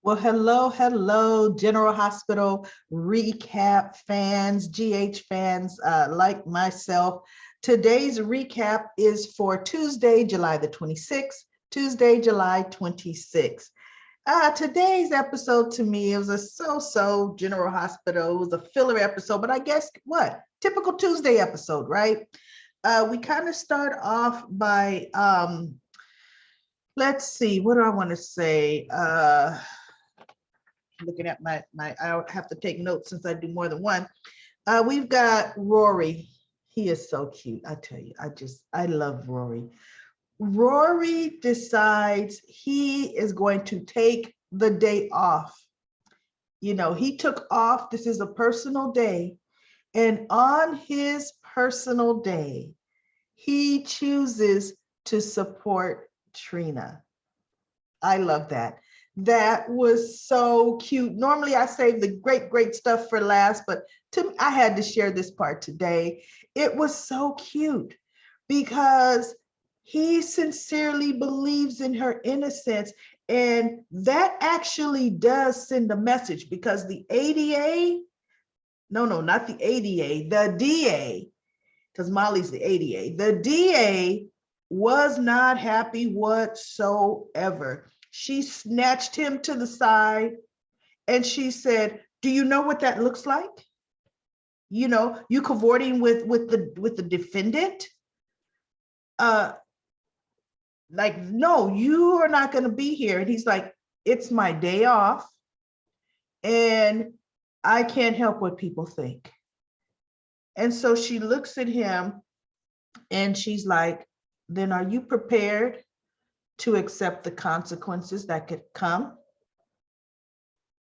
Well, hello, General Hospital recap fans, GH fans like myself. Today's recap is for Tuesday, July the 26th, Tuesday, July 26th. Today's episode to me, it was a so-so General Hospital. It was a filler episode, but I guess what? Typical Tuesday episode, right? We kind of start off by, let's see, what do I want to say? Looking at my I have to take notes since I do more than one. We've got Rory. He is so cute. I tell you, I love Rory. Rory decides he is going to take the day off. You know, he took off. This is a personal day. And on his personal day, he chooses to support Trina. I love that. That was so cute. Normally I save the great stuff for last, but to me, I had to share this part today. It was so cute because he sincerely believes in her innocence. And that actually does send a message because the ADA, no, not the ADA, the DA, because Molly's the ADA, the DA was not happy whatsoever. She snatched him to the side and she said, do you know what that looks like? You know, you cavorting with the defendant? Like, no, you are not going to be here. And he's like, it's my day off and I can't help what people think. And so she looks at him and she's like, then are you prepared to accept the consequences that could come?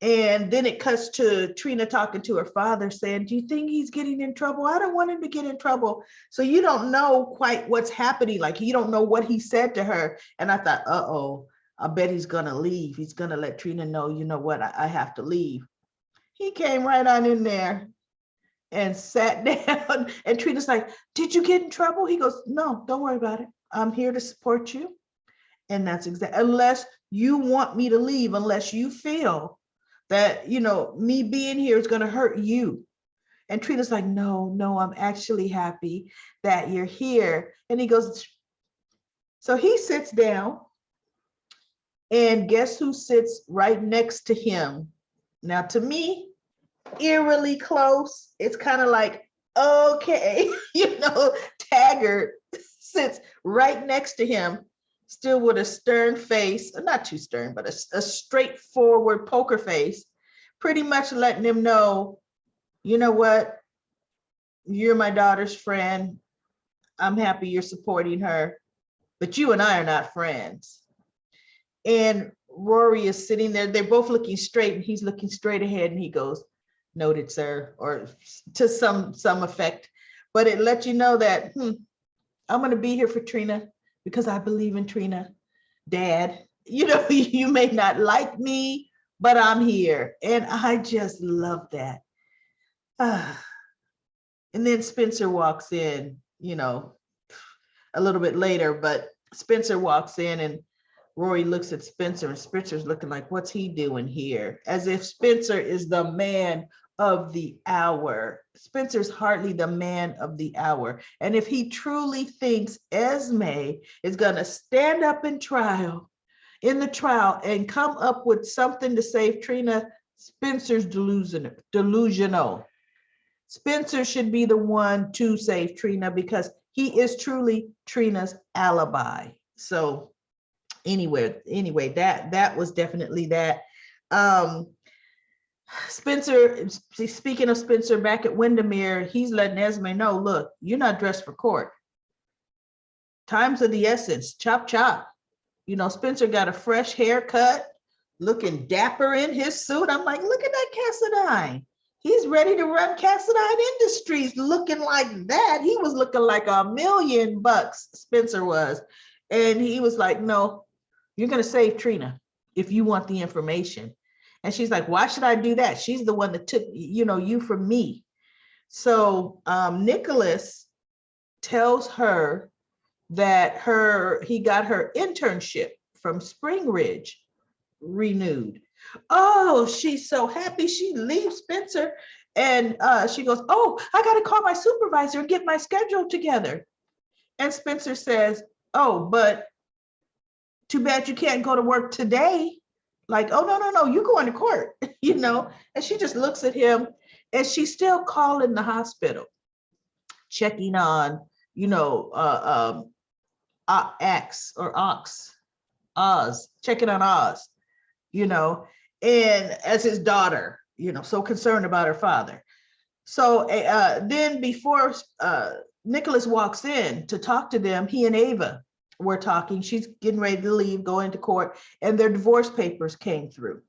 And then it cuts to Trina talking to her father saying, do you think he's getting in trouble? I don't want him to get in trouble. So you don't know quite what's happening. Like, you don't know what he said to her. And I thought, uh-oh, I bet he's gonna leave. He's gonna let Trina know, you know what, I have to leave. He came right on in there and sat down. And Trina's like, did you get in trouble? He goes, no, don't worry about it. I'm here to support you. And that's exactly, unless you want me to leave, unless you feel that, you know, me being here is going to hurt you. And Trina's like, no, I'm actually happy that you're here. And he goes, so he sits down and guess who sits right next to him? Now, to me, eerily close. It's kind of like, okay, you know, Taggart sits right next to him, still with a stern face, not too stern, but a straightforward poker face, pretty much letting him know, you know what, you're my daughter's friend. I'm happy you're supporting her, but you and I are not friends. And Rory is sitting there, they're both looking straight and he's looking straight ahead and he goes, noted, sir, or to some effect. But it let you know that, I'm going to be here for Trina because I believe in Trina, Dad. You know, you may not like me, but I'm here. And I just love that. And then Spencer walks in, you know, a little bit later, but Spencer walks in and Rory looks at Spencer and Spencer's looking like, what's he doing here? As if Spencer is the man of the hour. Spencer's hardly the man of the hour. And if he truly thinks Esme is going to stand up in the trial and come up with something to save Trina, Spencer's delusional. Spencer should be the one to save Trina because he is truly Trina's alibi. So anyway, that was definitely that. Spencer, speaking of Spencer, back at Windermere, he's letting Esme know, look, you're not dressed for court. Time's of the essence, chop. You know, Spencer got a fresh haircut, looking dapper in his suit. I'm like, look at that Cassadine. He's ready to run Cassadine Industries looking like that. He was looking like $1 million, Spencer was. And he was like, no, you're going to save Trina if you want the information. And she's like, why should I do that? She's the one that took, you know, you from me. So Nicholas tells her that he got her internship from Spring Ridge renewed. Oh, she's so happy. She leaves Spencer and she goes, oh, I got to call my supervisor and get my schedule together. And Spencer says, oh, but too bad you can't go to work today. Like, oh, no, you're going to court, And she just looks at him and she's still calling the hospital, checking on, Ax or Oz, checking on Oz, and as his daughter, so concerned about her father. So then before Nicholas walks in to talk to them, he and Ava were talking. She's getting ready to leave, go into court, and their divorce papers came through.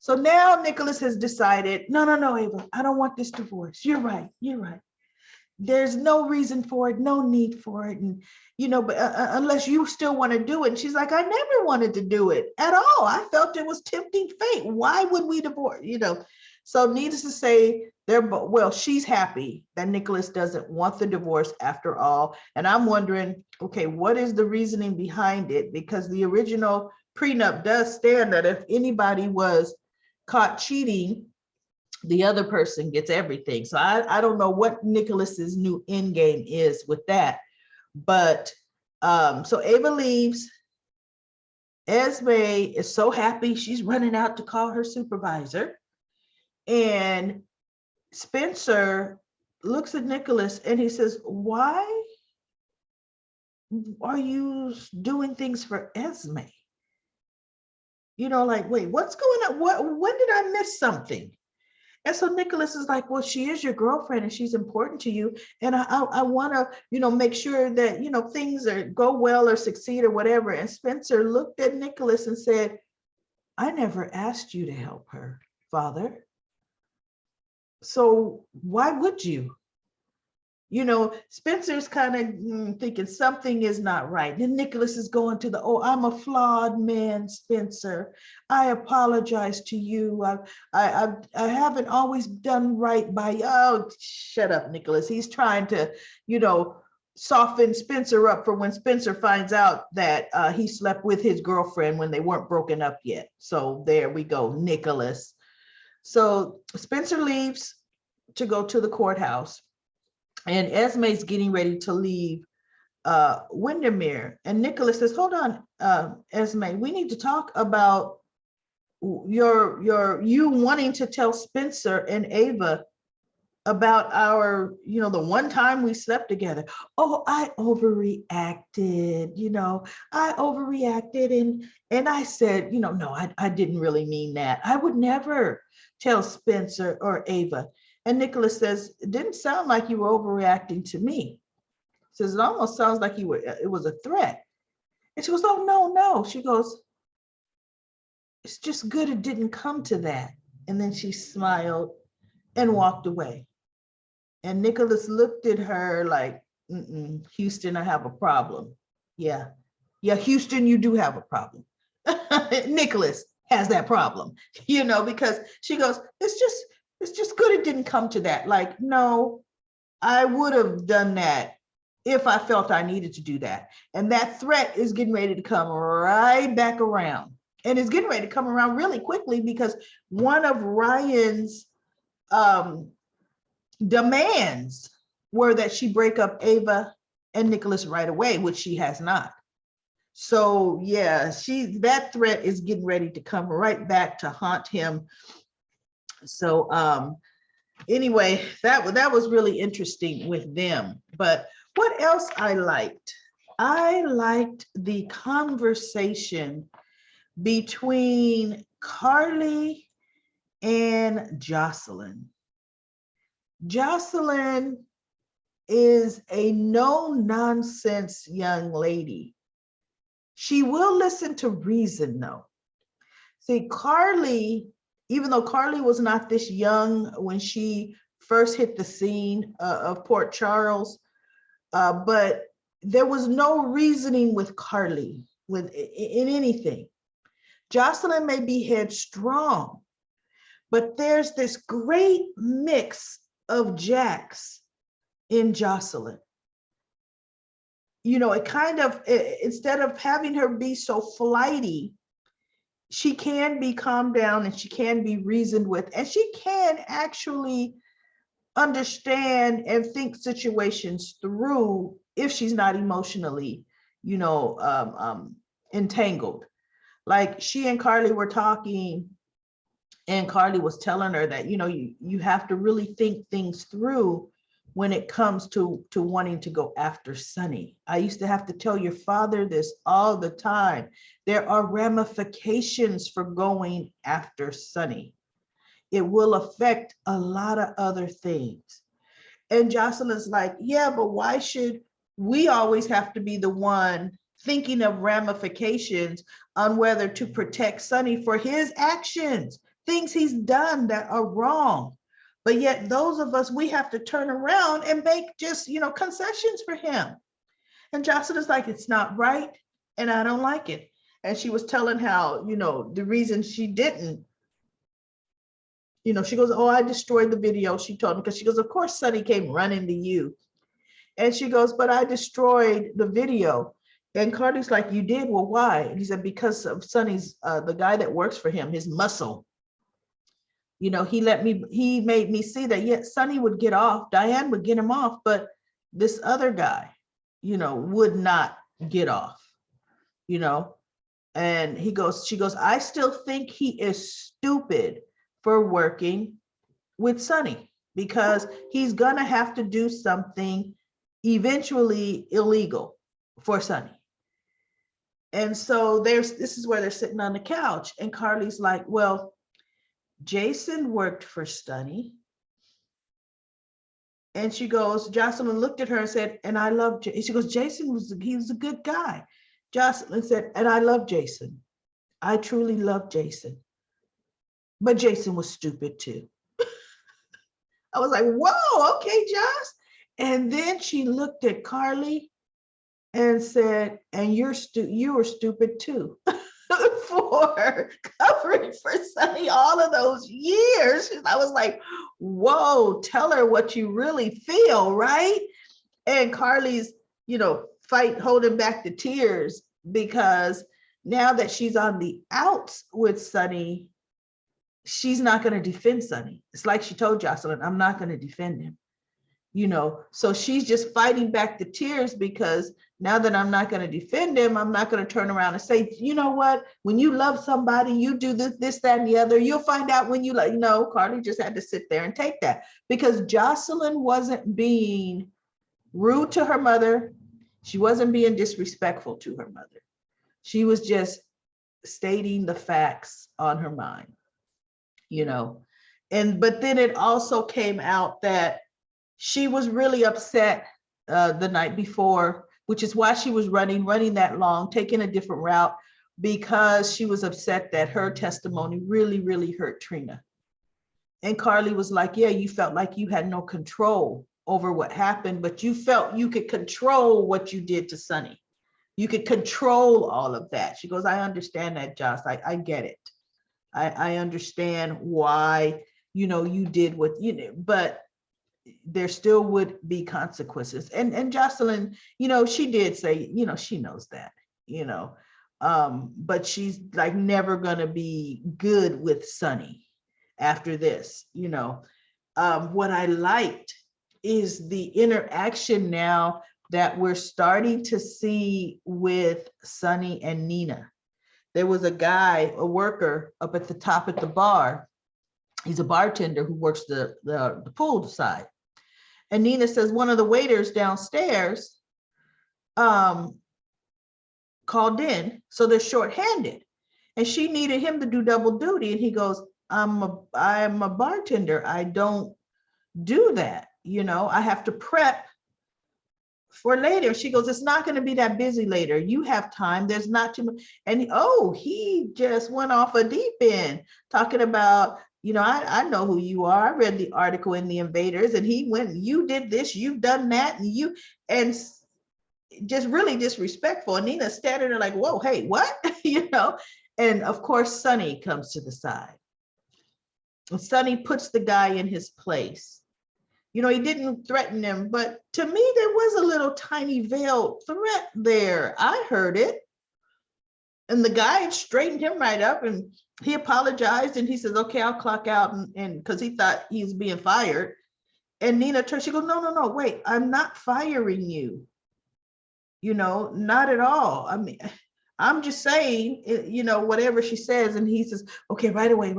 So now Nicholas has decided, no, Ava, I don't want this divorce. You're right. There's no reason for it, no need for it. And, but unless you still want to do it. And she's like, I never wanted to do it at all. I felt it was tempting fate. Why would we divorce? So needless to say, she's happy that Nicholas doesn't want the divorce after all. And I'm wondering, okay, what is the reasoning behind it? Because the original prenup does stand that if anybody was caught cheating, the other person gets everything. So I don't know what Nicholas's new end game is with that. But so Ava leaves. Esme is so happy. She's running out to call her supervisor. And Spencer looks at Nicholas and he says, why are you doing things for Esme? Like, wait, what's going on? When did I miss something? And so Nicholas is like, well, she is your girlfriend and she's important to you. And I want to, make sure that, things go well or succeed or whatever. And Spencer looked at Nicholas and said, I never asked you to help her, Father. So why would you? Spencer's kind of thinking something is not right. Then Nicholas is going to I'm a flawed man, Spencer. I apologize to you. I haven't always done right by you. Oh, shut up, Nicholas. He's trying to, soften Spencer up for when Spencer finds out that he slept with his girlfriend when they weren't broken up yet. So there we go, Nicholas. So Spencer leaves to go to the courthouse. And Esme's getting ready to leave Windermere. And Nicholas says, hold on, Esme, we need to talk about you wanting to tell Spencer and Ava about our, the one time we slept together. Oh, I overreacted, I overreacted. And I said, no, I didn't really mean that. I would never tell Spencer or Ava. And Nicholas says, it didn't sound like you were overreacting to me. Says, it almost sounds like it was a threat. And she goes, oh, no. She goes, it's just good it didn't come to that. And then she smiled and walked away. And Nicholas looked at her like, Houston, I have a problem. Yeah, Houston, you do have a problem. Nicholas has that problem, because she goes, it's just good it didn't come to that. Like, no, I would have done that if I felt I needed to do that. And that threat is getting ready to come right back around. And it's getting ready to come around really quickly because one of Ryan's demands were that she break up Ava and Nicholas right away, which she has not. So yeah, that threat is getting ready to come right back to haunt him. So anyway, that was really interesting with them. But what else I liked? I liked the conversation between Carly and Jocelyn. Jocelyn is a no-nonsense young lady. She will listen to reason, though. See, Carly, even though Carly was not this young when she first hit the scene of Port Charles, but there was no reasoning with Carly in anything. Jocelyn may be headstrong, but there's this great mix of Jacks in Jocelyn. It kind of, instead of having her be so flighty, she can be calmed down and she can be reasoned with, and she can actually understand and think situations through if she's not emotionally, entangled. Like she and Carly were talking, and Carly was telling her that, you have to really think things through when it comes to wanting to go after Sonny. I used to have to tell your father this all the time. There are ramifications for going after Sonny. It will affect a lot of other things. And Jocelyn's like, yeah, but why should we always have to be the one thinking of ramifications on whether to protect Sonny for his actions, things he's done that are wrong? But yet those of us, we have to turn around and make just, concessions for him. And Jocelyn's like, it's not right. And I don't like it. And she was telling how, the reason she didn't, she goes, oh, I destroyed the video. She told me, because she goes, of course, Sonny came running to you. And she goes, but I destroyed the video. And Carly's like, you did? Well, why? And he said, because of Sonny's, the guy that works for him, his muscle. He made me see that, yes, Sonny would get off, Diane would get him off, but this other guy, would not get off, and she goes, I still think he is stupid for working with Sonny, because he's gonna have to do something eventually illegal for Sonny. And so this is where they're sitting on the couch, and Carly's like, well, Jason worked for Sonny. And she goes, Jocelyn looked at her and said, and I love Jason. She goes, he was a good guy. Jocelyn said, and I love Jason. I truly love Jason. But Jason was stupid too. I was like, whoa, okay, Joss. And then she looked at Carly and said, and you were stupid too. For covering for Sonny all of those years. I was like, whoa, tell her what you really feel, right? And Carly's, holding back the tears, because now that she's on the outs with Sonny, she's not going to defend Sonny. It's like she told Jocelyn, I'm not going to defend him. So she's just fighting back the tears, because now that I'm not going to defend him, I'm not going to turn around and say, you know what, when you love somebody, you do this, that, and the other. You'll find out when you like. No, Carly just had to sit there and take that, because Jocelyn wasn't being rude to her mother. She wasn't being disrespectful to her mother. She was just stating the facts on her mind, but then it also came out that she was really upset the night before, which is why she was running that long, taking a different route, because she was upset that her testimony really, really hurt Trina. And Carly was like, yeah, you felt like you had no control over what happened, but you felt you could control what you did to Sonny. You could control all of that. She goes, I understand that, Joss. I get it. I understand why, you did what you did, but there still would be consequences. And Jocelyn, she did say, she knows that, but she's like never gonna be good with Sonny after this. What I liked is the interaction now that we're starting to see with Sonny and Nina. There was a guy, a worker up at the top at the bar. He's a bartender who works the pool side. And Nina says one of the waiters downstairs called in, so they're shorthanded. And she needed him to do double duty. And he goes, I'm a bartender. I don't do that. I have to prep for later. She goes, it's not going to be that busy later. You have time. There's not too much. And he just went off a deep end talking about, I know who you are. I read the article in the Invaders, and he went, you did this, you've done that, and just really disrespectful. And Nina's standing there like, whoa, hey, what? And of course, Sonny comes to the side. And Sonny puts the guy in his place. He didn't threaten him, but to me, there was a little tiny veiled threat there. I heard it. And the guy straightened him right up and he apologized and he says, okay, I'll clock out. And because he thought he was being fired. And Nina turned, she goes, no, no, no, wait, I'm not firing you. Not at all. I mean, I'm just saying, whatever she says. And he says, okay, right away,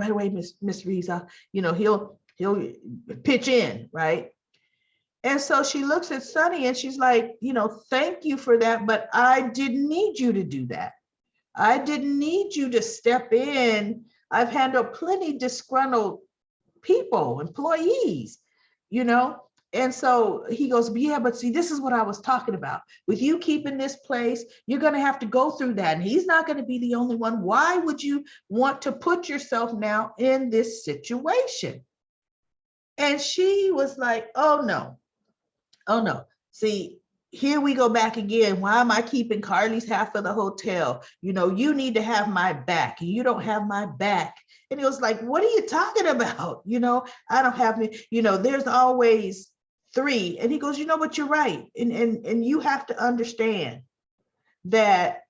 Miss Reeves, he'll pitch in, right? And so she looks at Sonny and she's like, thank you for that, but I didn't need you to do that. I didn't need you to step in. I've handled plenty disgruntled people, employees, And so he goes, yeah, but see, this is what I was talking about. With you keeping this place, you're going to have to go through that. And he's not going to be the only one. Why would you want to put yourself now in this situation? And she was like, oh, no. Oh, no. See, here we go back again. Why am I keeping Carly's half of the hotel? You need to have my back. And you don't have my back. And he was like, what are you talking about? I don't have any, there's always three. And he goes, but you're right. And you have to understand that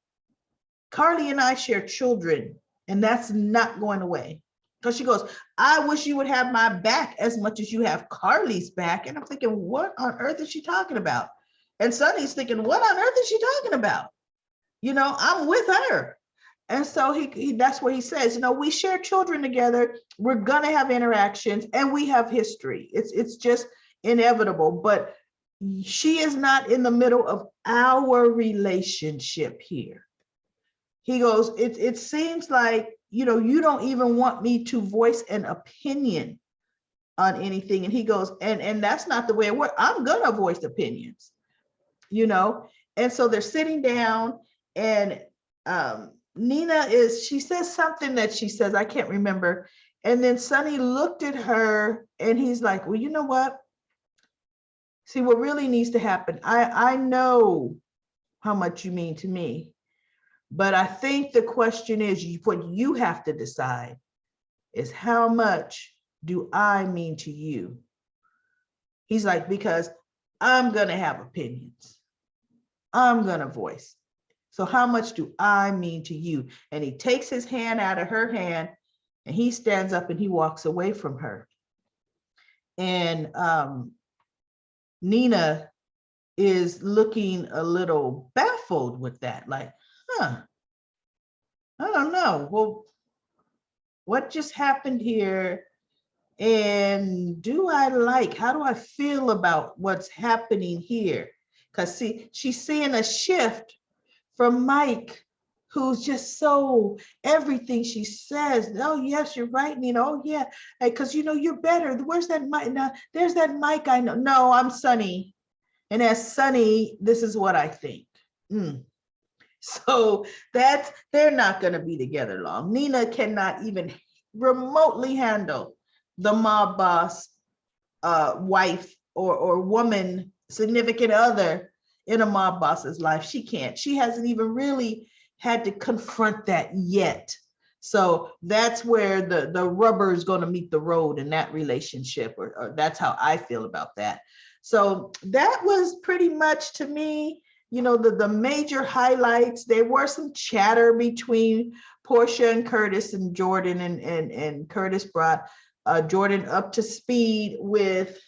Carly and I share children, and that's not going away. Because she goes, I wish you would have my back as much as you have Carly's back. And I'm thinking, what on earth is she talking about? And Sonny's thinking, what on earth is she talking about? I'm with her. And so he that's what he says, we share children together. We're going to have interactions and we have history. It's just inevitable. But she is not in the middle of our relationship here. He goes, it seems like, you don't even want me to voice an opinion on anything. And he goes, and that's not the way it works. I'm going to voice opinions, And so they're sitting down and Nina she says something that she says, I can't remember. And then Sonny looked at her and he's like, well, you know what? See, what really needs to happen. I know how much you mean to me. But I think the question is, what you have to decide is how much do I mean to you? He's like, because I'm going to have opinions. I'm going to voice. So how much do I mean to you? And he takes his hand out of her hand and he stands up and he walks away from her. And Nina is looking a little baffled with that, like, I don't know. Well, what just happened here? And how do I feel about what's happening here? Because see, she's seeing a shift from Mike, who's just so, everything she says, oh yes, you're right, Nina, oh yeah, because you're better. Where's that Mike? Now, there's that Mike I know. No, I'm Sonny. And as Sonny, this is what I think. So they're not going to be together long. Nina cannot even remotely handle the mob boss wife or woman, significant other in a mob boss's life. She can't. She hasn't even really had to confront that yet. So that's where the rubber is going to meet the road in that relationship, or that's how I feel about that. So that was pretty much, to me, the major highlights. There were some chatter between Portia and Curtis, and Jordan and Curtis brought Jordan up to speed with,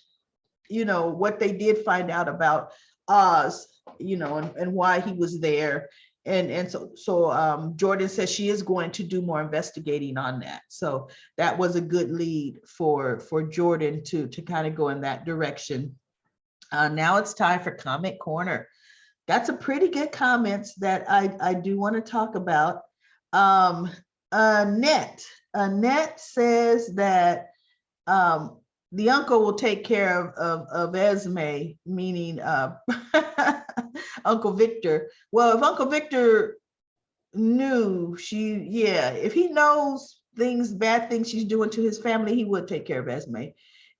what they did find out about Oz, and why he was there. And so Jordan says she is going to do more investigating on that. So that was a good lead for Jordan to kind of go in that direction. Now it's time for Comment Corner. Got some pretty good comments that I do want to talk about. Annette says that the uncle will take care of Esme, meaning Uncle Victor. Well, if Uncle Victor knew if he knows bad things she's doing to his family, he would take care of Esme.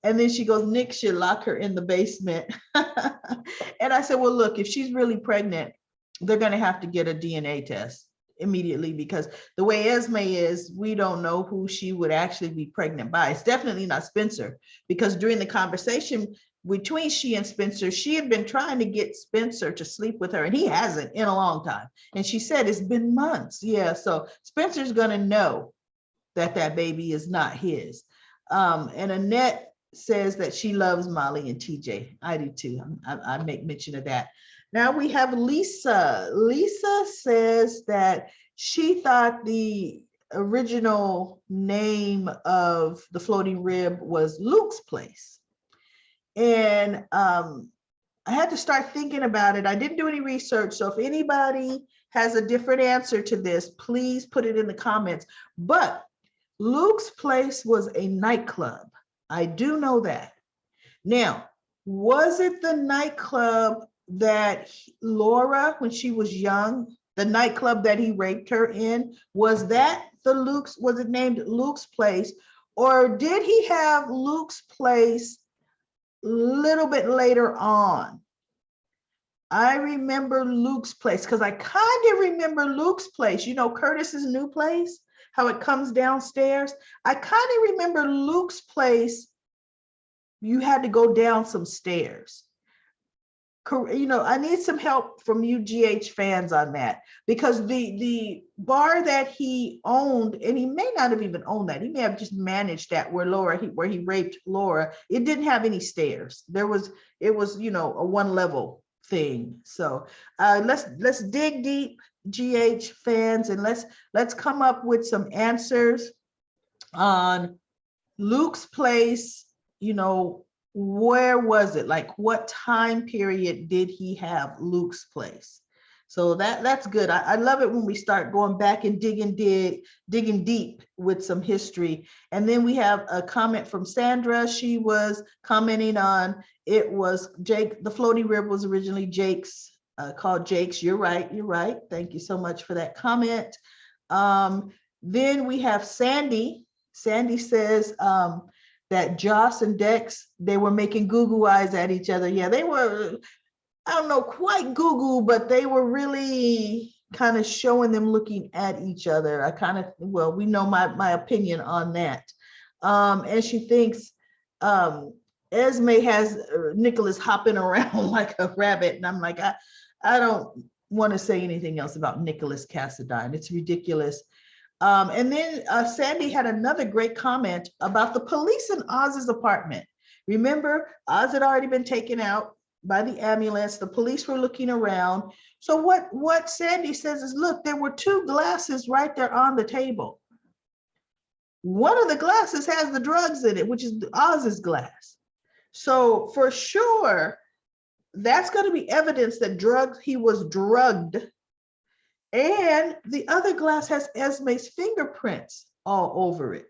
And then she goes, Nick should lock her in the basement. And I said, well, look, if she's really pregnant, they're going to have to get a DNA test immediately, because the way Esme is, we don't know who she would actually be pregnant by. It's definitely not Spencer, because during the conversation, between she and Spencer, she had been trying to get Spencer to sleep with her, and he hasn't in a long time. And she said it's been months. Yeah, so Spencer's gonna know that that baby is not his. And Annette says that she loves Molly and TJ. I do too. I make mention of that. Now we have Lisa. Lisa says that she thought the original name of the floating rib was Luke's Place. And I had to start thinking about it. I didn't do any research. So if anybody has a different answer to this, please put it in the comments. But Luke's Place was a nightclub. I do know that. Now, was it the nightclub that Laura, when she was young, the nightclub that he raped her in, was that was it named Luke's Place? Or did he have Luke's Place a little bit later on? I remember Luke's Place because I kind of remember Luke's Place, you know, Curtis's new place, how it comes downstairs. I kind of remember Luke's Place, you had to go down some stairs. You know, I need some help from you GH fans on that, because the bar that he owned, and he may not have even owned that, he may have just managed that where he raped Laura, it didn't have any stairs. It was, you know, a one level thing. So let's dig deep, GH fans, and let's come up with some answers on Luke's Place. You know, where was it? Like, what time period did he have Luke's Place? So that's good. I love it when we start going back and digging deep with some history. And then we have a comment from Sandra. She was commenting on, it was Jake, the floating rib was originally Jake's, called Jake's. You're right. Thank you so much for that comment. Then we have Sandy. Sandy says, that Joss and Dex, they were making goo-goo eyes at each other. Yeah, they were, I don't know, quite goo-goo, but they were really kind of showing them looking at each other. I kind of, well, we know my opinion on that. And she thinks Esme has Nicholas hopping around like a rabbit. And I'm like, I don't want to say anything else about Nicholas Cassadine. It's ridiculous. And then Sandy had another great comment about the police in Oz's apartment. Remember, Oz had already been taken out by the ambulance. The police were looking around. So what Sandy says is, look, there were two glasses right there on the table. One of the glasses has the drugs in it, which is Oz's glass. So for sure, that's going to be evidence that he was drugged. And the other glass has Esme's fingerprints all over it.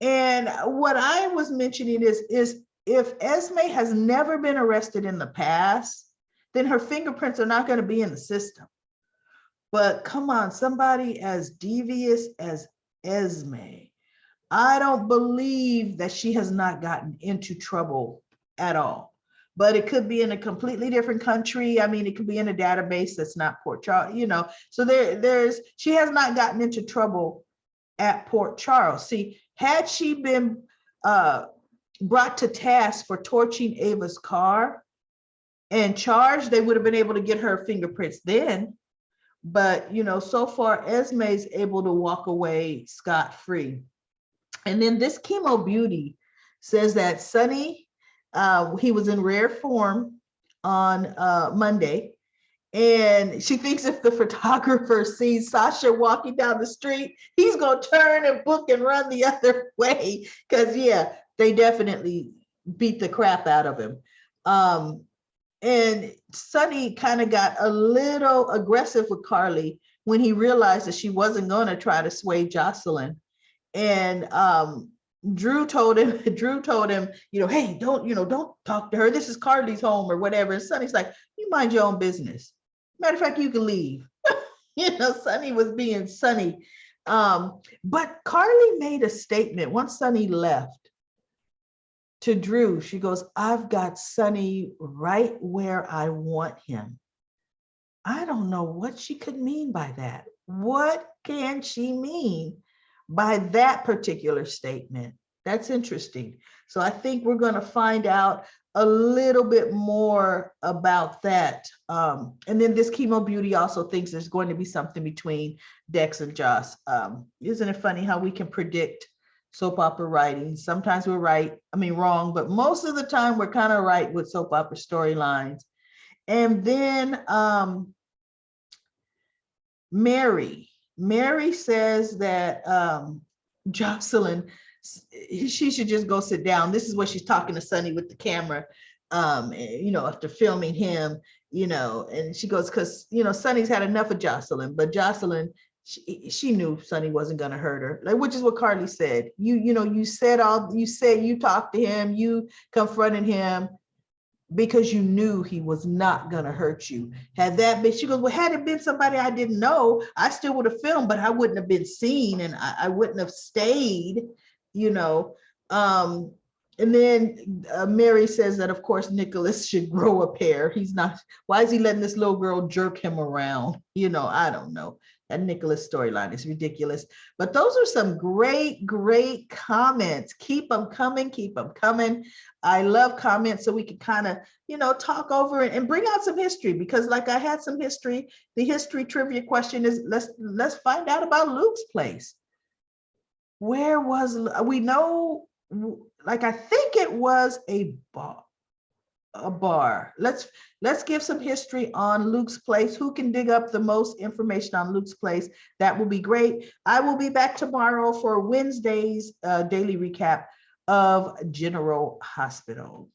And what I was mentioning is if Esme has never been arrested in the past, then her fingerprints are not going to be in the system. But come on, somebody as devious as Esme, I don't believe that she has not gotten into trouble at all. But it could be in a completely different country. I mean, it could be in a database that's not Port Charles, you know. So she has not gotten into trouble at Port Charles. See, had she been brought to task for torching Ava's car and charged, they would have been able to get her fingerprints then. But, you know, so far, Esme's able to walk away scot-free. And then this Chemo Beauty says that Sonny, he was in rare form on Monday, and she thinks if the photographer sees Sasha walking down the street, he's gonna turn and book and run the other way, because yeah, they definitely beat the crap out of him. And Sonny kind of got a little aggressive with Carly when he realized that she wasn't going to try to sway Jocelyn. And Drew told him, you know, hey, don't talk to her. This is Carly's home or whatever. And Sonny's like, you mind your own business. Matter of fact, you can leave. You know, Sonny was being Sonny. But Carly made a statement once Sonny left to Drew. She goes, I've got Sonny right where I want him. I don't know what she could mean by that. What can she mean by that particular statement? That's interesting. So I think we're going to find out a little bit more about that. And then this Chemo Beauty also thinks there's going to be something between Dex and Joss. Isn't it funny how we can predict soap opera writing? Sometimes we're right, I mean wrong, but most of the time we're kind of right with soap opera storylines. And then Mary says that Jocelyn, she should just go sit down. This is what she's talking to Sonny with the camera, after filming him, and she goes, because, Sonny's had enough of Jocelyn, but Jocelyn, she knew Sonny wasn't going to hurt her, like, which is what Carly said. You said you talked to him, you confronted him because you knew he was not going to hurt you. Had that been, she goes, well, had it been somebody I didn't know, I still would have filmed, but I wouldn't have been seen, and I wouldn't have stayed, and then Mary says that, of course, Nicholas should grow a pair. He's not, why is he letting this little girl jerk him around? I don't know. That Nicholas storyline is ridiculous. But those are some great, great comments. Keep them coming. Keep them coming. I love comments so we can kind of, talk over it and bring out some history, because like I had some history. The history trivia question is, let's find out about Luke's place. Where was, we know, like, I think it was a bar. Let's give some history on Luke's place. Who can dig up the most information on Luke's place? That will be great. I will be back tomorrow for Wednesday's daily recap of General Hospital.